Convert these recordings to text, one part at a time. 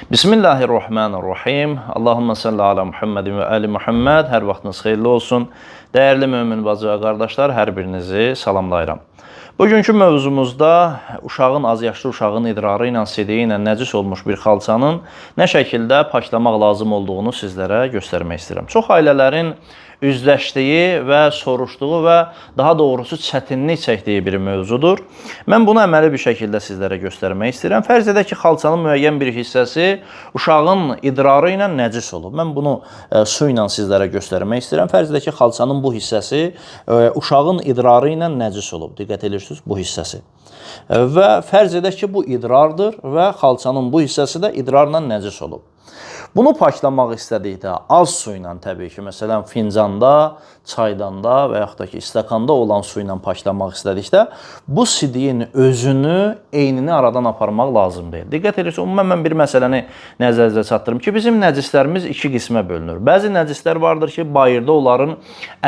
Bismillahirrahmanirrahim. Allahümme salli ala Muhammedin və ali Muhammed. Hər vaxtınız xeyirli olsun. Dəyərli mömin bacı və qardaşlar, hər birinizi salamlayıram. Bugünkü mövzumuzda uşağın, azyaşlı uşağın idrarı ilə, sidiyi ilə nəcis olmuş bir xalçanın nə şəkildə paklamaq lazım olduğunu sizlərə göstərmək istəyirəm. Çox ailələrin üzləşdiyi və soruşduğu və daha doğrusu çətinlik çəkdiyi bir mövzudur. Mən bunu əməli bir şəkildə sizlərə göstərmək istəyirəm. Fərz edək ki, xalçanın müəyyən bir hissəsi uşağın idrarı ilə nəcis olub. Mən bunu su ilə sizlərə göstərmək istəyirəm. Fərz edək ki, xalçanın bu hissəsi uşağın idrarı ilə nəcis olub. Diqqət edirsiniz, bu hissəsi. Və fərz edək ki, bu idrardır və xalçanın bu hissəsi də idrarla nəcis olub. Bunu paklamaq istədikdə az su ilə təbii ki, məsələn fincanda, çaydanda və yaxud da ki, stəkanda olan su ilə paklamaq istədikdə bu sidiyin özünü, eynini aradan aparmaq lazım deyil. Diqqət edirsiniz, ümumən mən bir məsələni nəzərinizə çatdırım ki, bizim nəcislərimiz iki qismə bölünür. Bəzi nəcislər vardır ki, bayırda onların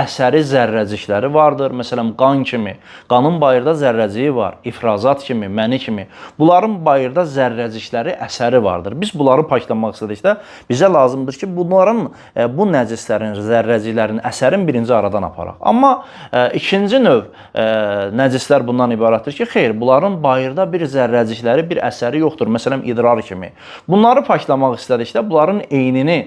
əsəri zərrəcikləri vardır. Məsələn, qan kimi, qanın bayırda zərrəciyi var, ifrazat kimi, məni kimi. Bunların bayırda zərrəcikləri, əsəri vardır. Biz bunları paklamaq istədikdə bizə lazımdır ki, bunların, bu nəcislərin, zərrəciklərin, əsərin birinci aradan aparaq. Amma ikinci növ nəcislər bundan ibarətdir ki, xeyr, bunların bayırda bir zərrəcikləri, bir əsəri yoxdur. Məsələn, idrar kimi. Bunları paklamaq istədikdə bunların eynini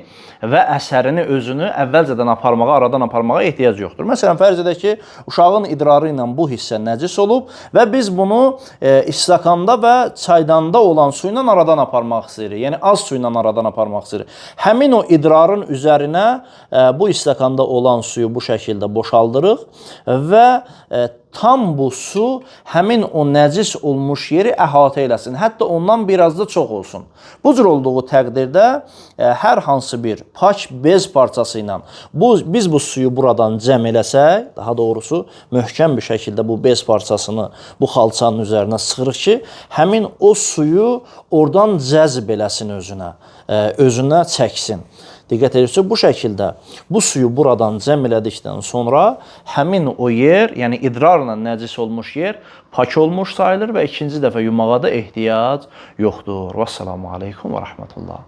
və əsərini özünü əvvəlcədən aparmağa, aradan aparmağa ehtiyac yoxdur. Məsələn, fərz edək ki, uşağın idrarı ilə bu hissə nəcis olub və biz bunu istakanda və çaydanda olan su ilə aradan aparmaq istəyirik. Yəni, az su ilə aradan aparmaq istəyirik. Həmin o idrarın üzərinə bu istakanda olan suyu bu şəkildə boşaldırıq və tam bu su həmin o nəcis olmuş yeri əhatə eləsin. Hətta ondan biraz da çox olsun. Bu cür olduğu təqdirdə hər hansı bir pak bez parçası ilə biz bu suyu buradan cəm eləsək, daha doğrusu möhkəm bir şəkildə bu bez parçasını bu xalçanın üzərinə sıxırıq ki, həmin o suyu oradan cəzb eləsin özünə çəksin. Diqqət edirsiniz, bu şəkildə bu suyu buradan cəm elədikdən sonra həmin o yer, yəni idrarla nəcis olmuş yer pak olmuş sayılır və ikinci dəfə yumağa da ehtiyac yoxdur. Vəssalamu aleykum və rəhmətullah.